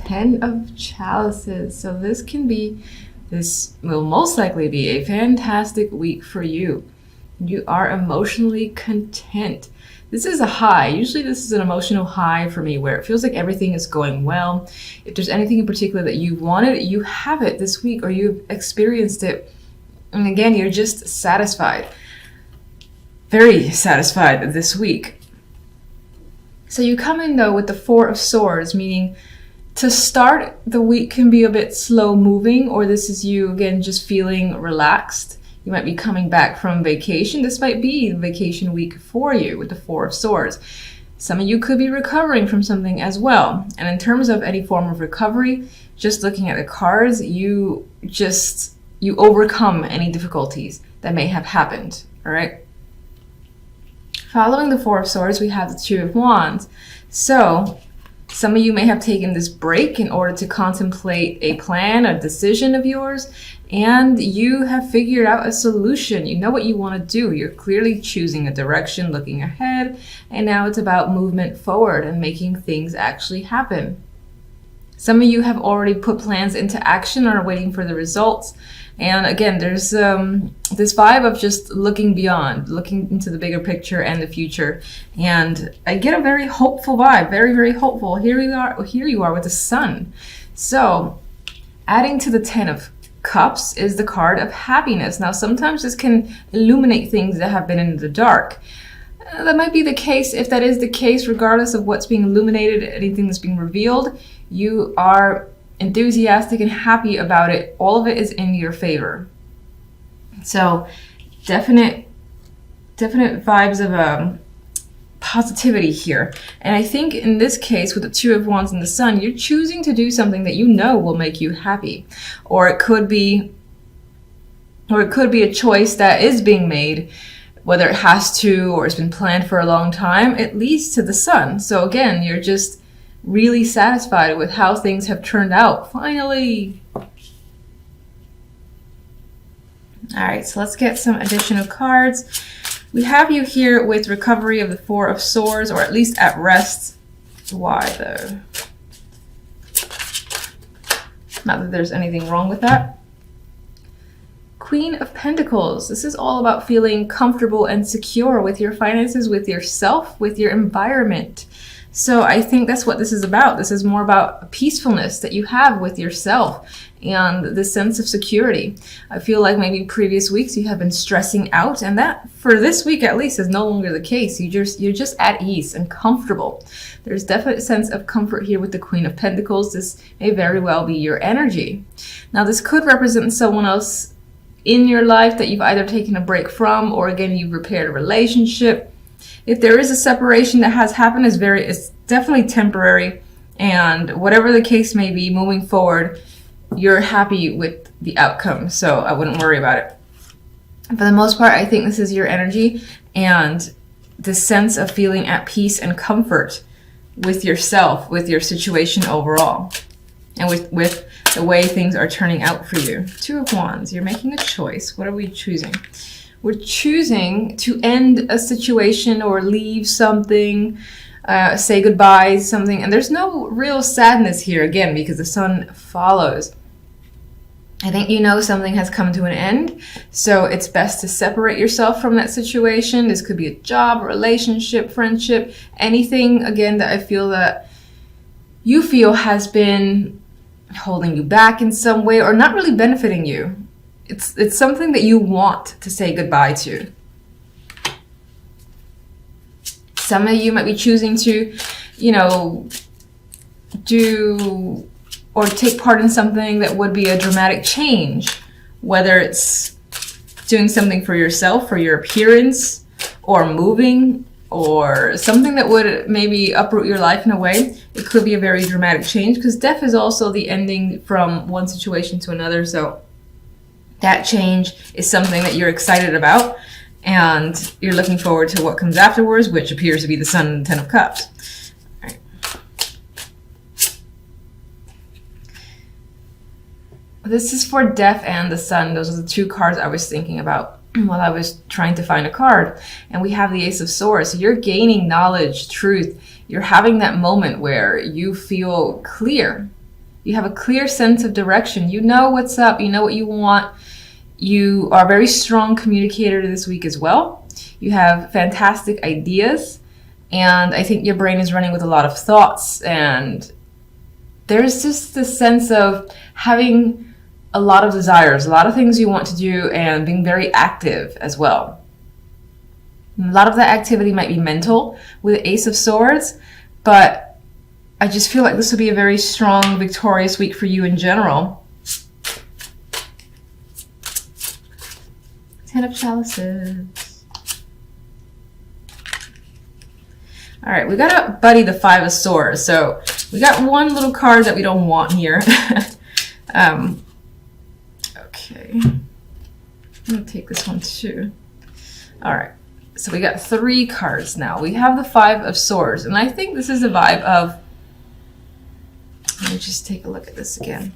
Ten of Chalices. So this will most likely be a fantastic week for you. You are emotionally content. This is a high. Usually this is an emotional high for me where it feels like everything is going well. If there's anything in particular that you wanted, you have it this week or you've experienced it. And again, you're just satisfied. Very satisfied this week. So you come in though with the Four of Swords, meaning to start the week can be a bit slow moving, or this is you again just feeling relaxed. You might be coming back from vacation. This might be vacation week for you with the Four of Swords. Some of you could be recovering from something as well. And in terms of any form of recovery, just looking at the cards, you overcome any difficulties that may have happened, all right? Following the Four of Swords, we have the Two of Wands. So some of you may have taken this break in order to contemplate a plan, a decision of yours, and you have figured out a solution. You know what you want to do. You're clearly choosing a direction, looking ahead, and now it's about movement forward and making things actually happen. Some of you have already put plans into action and are waiting for the results. And again, there's this vibe of just looking beyond, looking into the bigger picture and the future. And I get a very hopeful vibe, very, very hopeful. Here you are with the Sun. So adding to the Ten of Cups is the card of happiness. Now, sometimes this can illuminate things that have been in the dark. That might be the case. If that is the case, regardless of what's being illuminated, anything that's being revealed, you are enthusiastic and happy about it. All of it is in your favor. So definite vibes of positivity here. And I think in this case with the Two of Wands and the Sun, you're choosing to do something that you know will make you happy. Or it could be a choice that is being made, whether it has to or it's been planned for a long time. It leads to the Sun. So again, you're just really satisfied with how things have turned out. Finally. All right, so let's get some additional cards. We have you here with recovery of the Four of Swords, or at least at rest. Why though? Not that there's anything wrong with that. Queen of Pentacles. This is all about feeling comfortable and secure with your finances, with yourself, with your environment. So I think that's what this is about. This is more about peacefulness that you have with yourself and the sense of security. I feel like maybe previous weeks you have been stressing out, and that for this week at least is no longer the case. You're just at ease and comfortable. There's definitely a sense of comfort here with the Queen of Pentacles. This may very well be your energy. Now this could represent someone else in your life that you've either taken a break from, or again you've repaired a relationship. If there is a separation that has happened, it's definitely temporary, and whatever the case may be, moving forward, you're happy with the outcome, so I wouldn't worry about it. For the most part, I think this is your energy and the sense of feeling at peace and comfort with yourself, with your situation overall, and with the way things are turning out for you. Two of Wands, you're making a choice. What are we choosing? We're choosing to end a situation or leave something, say goodbye to something. And there's no real sadness here, again, because the Sun follows. I think you know something has come to an end, so it's best to separate yourself from that situation. This could be a job, a relationship, friendship, anything, again, that I feel that you feel has been holding you back in some way or not really benefiting you. It's something that you want to say goodbye to. Some of you might be choosing to, do or take part in something that would be a dramatic change, whether it's doing something for yourself, for your appearance, or moving, or something that would maybe uproot your life in a way. It could be a very dramatic change, because death is also the ending from one situation to another. So that change is something that you're excited about, and you're looking forward to what comes afterwards, which appears to be the Sun and the Ten of Cups. All right. This is for Death and the Sun. Those are the two cards I was thinking about while I was trying to find a card. And we have the Ace of Swords. So you're gaining knowledge, truth. You're having that moment where you feel clear. You have a clear sense of direction. You know what's up. You know what you want. You are a very strong communicator this week as well. You have fantastic ideas. And I think your brain is running with a lot of thoughts. And there's just this sense of having a lot of desires, a lot of things you want to do, and being very active as well. A lot of that activity might be mental with the Ace of Swords, but I just feel like this will be a very strong, victorious week for you in general. Ten of Chalices. All right, we gotta buddy the Five of Swords. So we got one little card that we don't want here. Okay. I'm gonna take this one too. All right. So we got 3 cards now. We have the Five of Swords, and I think this is a vibe of, let me just take a look at this again.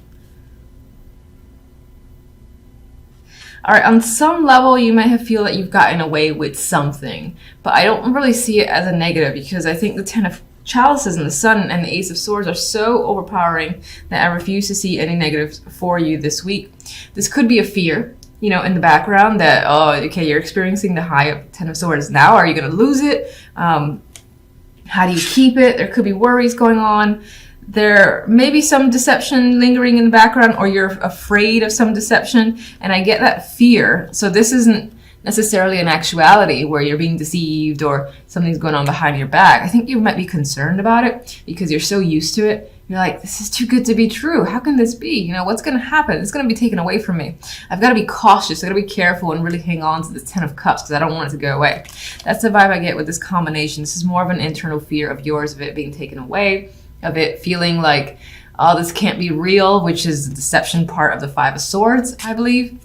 All right, on some level, you might have feel that you've gotten away with something, but I don't really see it as a negative because I think the Ten of Chalices and the Sun and the Ace of Swords are so overpowering that I refuse to see any negatives for you this week. This could be a fear, you know, in the background that, oh, okay, you're experiencing the high of Ten of Swords now. Are you going to lose it? How do you keep it? There could be worries going on. There may be some deception lingering in the background, or you're afraid of some deception, and I get that fear. So this isn't necessarily an actuality where you're being deceived or something's going on behind your back. I think you might be concerned about it because you're so used to it. You're like, this is too good to be true. How can this be? You know, what's going to happen? It's going to be taken away from me. I've got to be cautious. I've got to be careful and really hang on to the Ten of Cups because I don't want it to go away. That's the vibe I get with this combination. This is more of an internal fear of yours, of it being taken away, of it feeling like, oh, this can't be real, which is the deception part of the Five of Swords, I believe.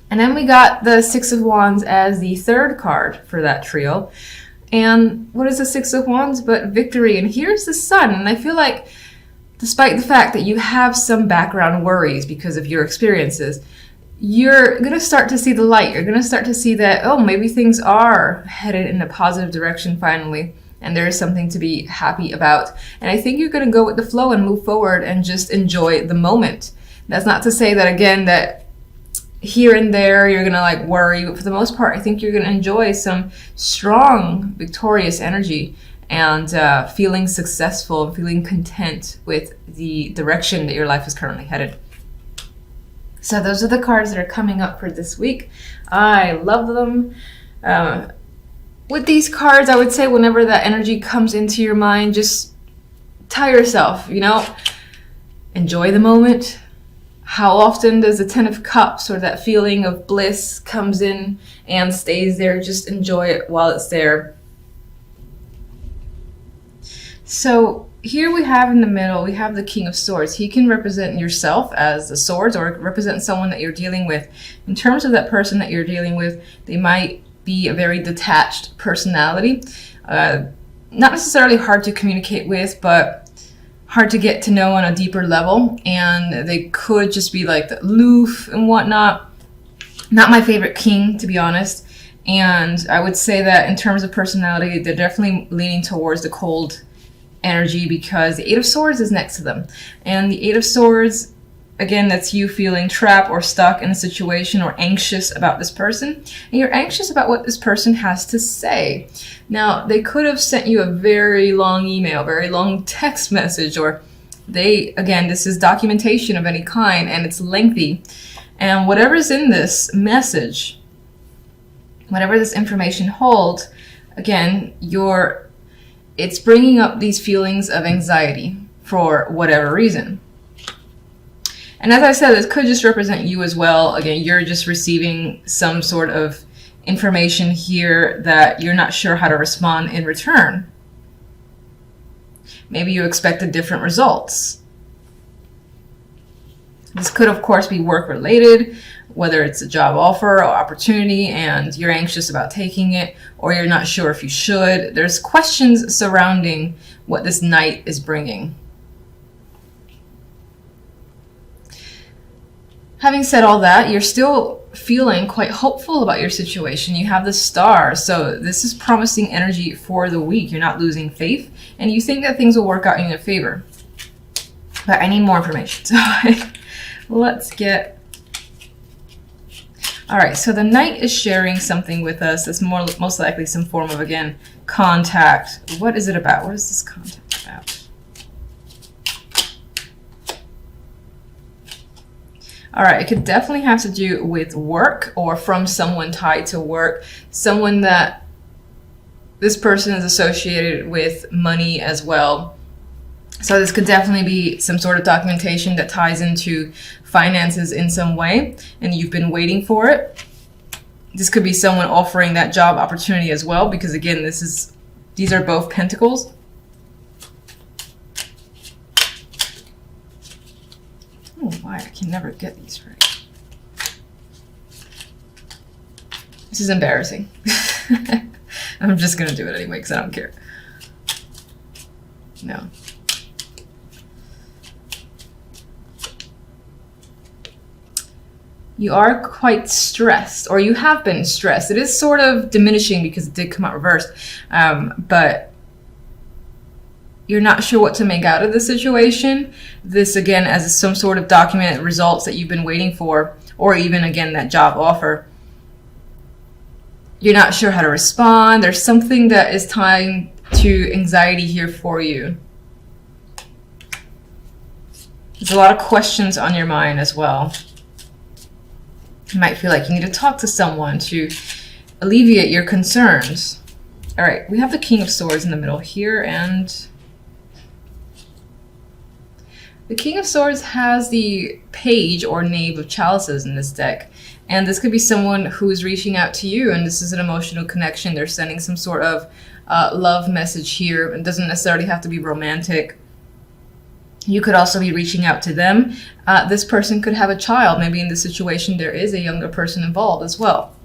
And then we got the Six of Wands as the third card for that trio. And what is the Six of Wands but victory? And here's the Sun. And I feel like despite the fact that you have some background worries because of your experiences, you're going to start to see the light. You're going to start to see that, oh, maybe things are headed in a positive direction finally. And there is something to be happy about. And I think you're going to go with the flow and move forward and just enjoy the moment. That's not to say that, again, that here and there you're going to like worry. But for the most part, I think you're going to enjoy some strong, victorious energy and feeling successful, feeling content with the direction that your life is currently headed. So those are the cards that are coming up for this week. I love them. With these cards, I would say whenever that energy comes into your mind, just tell yourself, you know, enjoy the moment. How often does the Ten of Cups or that feeling of bliss comes in and stays there? Just enjoy it while it's there. So here we have in the middle, we have the King of Swords. He can represent yourself as the swords or represent someone that you're dealing with. In terms of that person that you're dealing with, they might be a very detached personality. Not necessarily hard to communicate with, but hard to get to know on a deeper level. And they could just be like aloof and whatnot. Not my favorite king, to be honest. And I would say that in terms of personality, they're definitely leaning towards the cold energy because the Eight of Swords is next to them. And the Eight of Swords, again, that's you feeling trapped or stuck in a situation or anxious about this person. And you're anxious about what this person has to say. Now, they could have sent you a very long email, very long text message, or again, this is documentation of any kind and it's lengthy. And whatever's in this message, whatever this information holds, again, it's bringing up these feelings of anxiety for whatever reason. And as I said, this could just represent you as well. Again, you're just receiving some sort of information here that you're not sure how to respond in return. Maybe you expected different results. This could, of course, be work-related, whether it's a job offer or opportunity and you're anxious about taking it, or you're not sure if you should. There's questions surrounding what this Knight is bringing. Having said all that, you're still feeling quite hopeful about your situation. You have the Star, so this is promising energy for the week. You're not losing faith, and you think that things will work out in your favor. But I need more information. So let's get... All right, so the Knight is sharing something with us. It's most likely some form of, again, contact. What is it about? What is this contact about? All right, it could definitely have to do with work or from someone tied to work, someone that this person is associated with money as well. So this could definitely be some sort of documentation that ties into finances in some way, and you've been waiting for it. This could be someone offering that job opportunity as well, because again, these are both pentacles. Oh, why? I can never get these right. This is embarrassing. I'm just going to do it anyway because I don't care. No. You are quite stressed, or you have been stressed. It is sort of diminishing because it did come out reversed, but you're not sure what to make out of the situation. This, again, as some sort of documented results that you've been waiting for, or even, again, that job offer. You're not sure how to respond. There's something that is tying to anxiety here for you. There's a lot of questions on your mind as well. You might feel like you need to talk to someone to alleviate your concerns. All right, we have the King of Swords in the middle here, and the King of Swords has the Page or Knave of Chalices in this deck. And this could be someone who is reaching out to you, and this is an emotional connection. They're sending some sort of love message here. It doesn't necessarily have to be romantic. You could also be reaching out to them. This person could have a child. Maybe in this situation there is a younger person involved as well.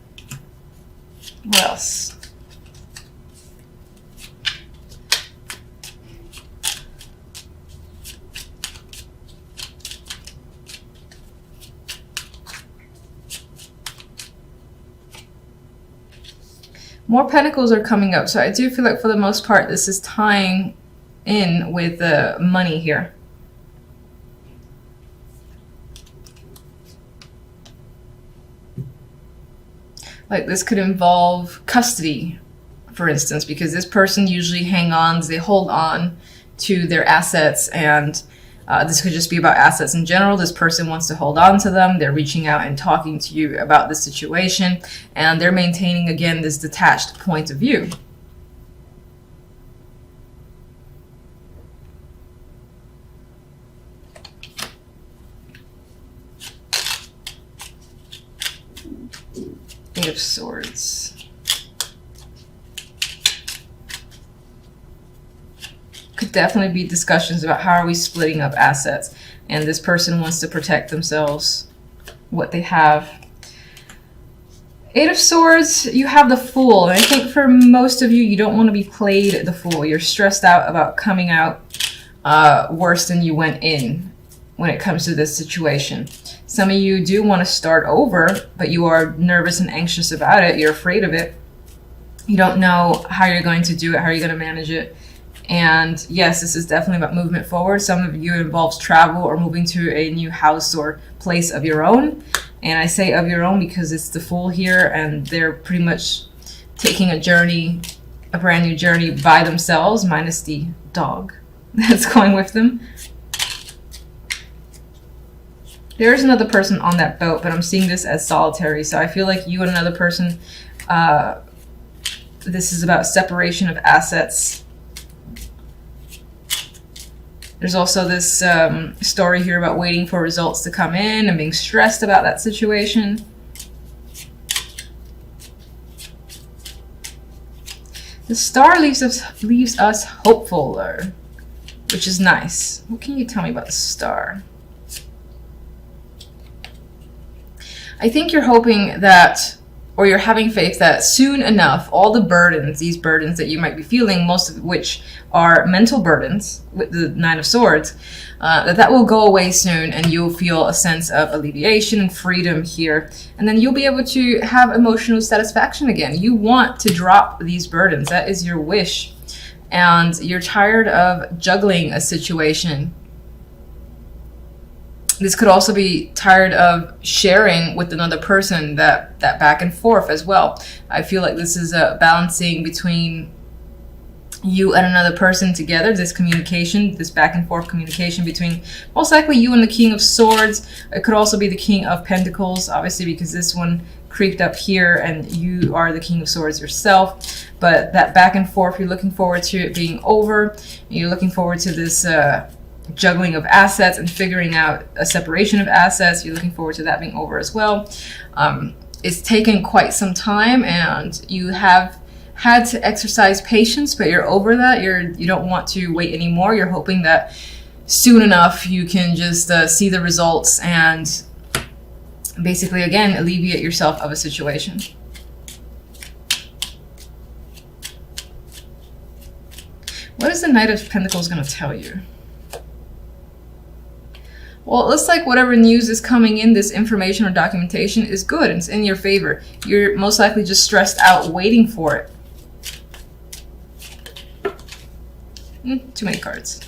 What else? More pentacles are coming up. So I do feel like for the most part this is tying in with the money here. Like this could involve custody, for instance, because this person usually they hold on to their assets, and this could just be about assets in general. This person wants to hold on to them. They're reaching out and talking to you about the situation, and they're maintaining, again, this detached point of view. Eight of Swords. Could definitely be discussions about how are we splitting up assets, and this person wants to protect themselves, what they have. Eight of Swords, you have the Fool, and I think for most of you, you don't want to be played the fool. You're stressed out about coming out worse than you went in when it comes to this situation. Some of you do want to start over, but you are nervous and anxious about it. You're afraid of it. You don't know how you're going to do it, how you're going to manage it. And yes, this is definitely about movement forward. Some of you involves travel or moving to a new house or place of your own. And I say of your own because it's the Fool here, and they're pretty much taking a journey, a brand new journey by themselves, minus the dog that's going with them. There is another person on that boat, but I'm seeing this as solitary. So I feel like you and another person, this is about separation of assets. There's also this story here about waiting for results to come in and being stressed about that situation. The Star leaves us hopeful, which is nice. What can you tell me about the Star? I think you're hoping that, or you're having faith that soon enough, all the burdens, these burdens that you might be feeling, most of which are mental burdens, with the Nine of Swords, that will go away soon, and you'll feel a sense of alleviation and freedom here. And then you'll be able to have emotional satisfaction again. You want to drop these burdens. That is your wish. And you're tired of juggling a situation. This could also be tired of sharing with another person, that back and forth as well. I feel like this is a balancing between you and another person together, this communication, this back and forth communication between most likely you and the King of Swords. It could also be the King of Pentacles, obviously, because this one creeped up here and you are the King of Swords yourself. But that back and forth, you're looking forward to it being over. You're looking forward to this juggling of assets and figuring out a separation of assets. You're looking forward to that being over as well. It's taken quite some time and you have had to exercise patience, but you're over that. You don't want to wait anymore. You're hoping that soon enough you can just see the results and basically, again, alleviate yourself of a situation. What is the Knight of Pentacles going to tell you? Well, it looks like whatever news is coming in, this information or documentation, is good. It's in your favor. You're most likely just stressed out waiting for it. Too many cards.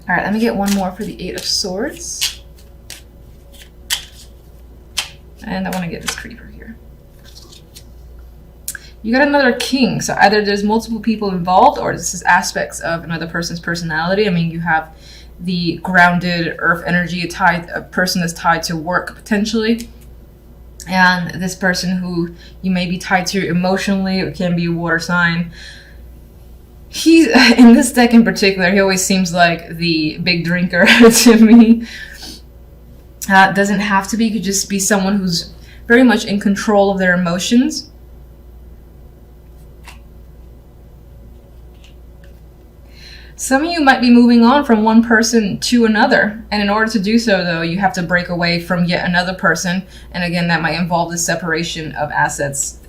All right, let me get one more for the Eight of Swords. And I want to get this creeper here. You got another king. So either there's multiple people involved or this is aspects of another person's personality. I mean, you have the grounded earth energy, a person that's tied to work potentially. And this person who you may be tied to emotionally, it can be a water sign. He's, in this deck in particular, he always seems like the big drinker to me. Doesn't have to be, could just be someone who's very much in control of their emotions. Some of you might be moving on from one person to another. And in order to do so, though, you have to break away from yet another person. And again, that might involve the separation of assets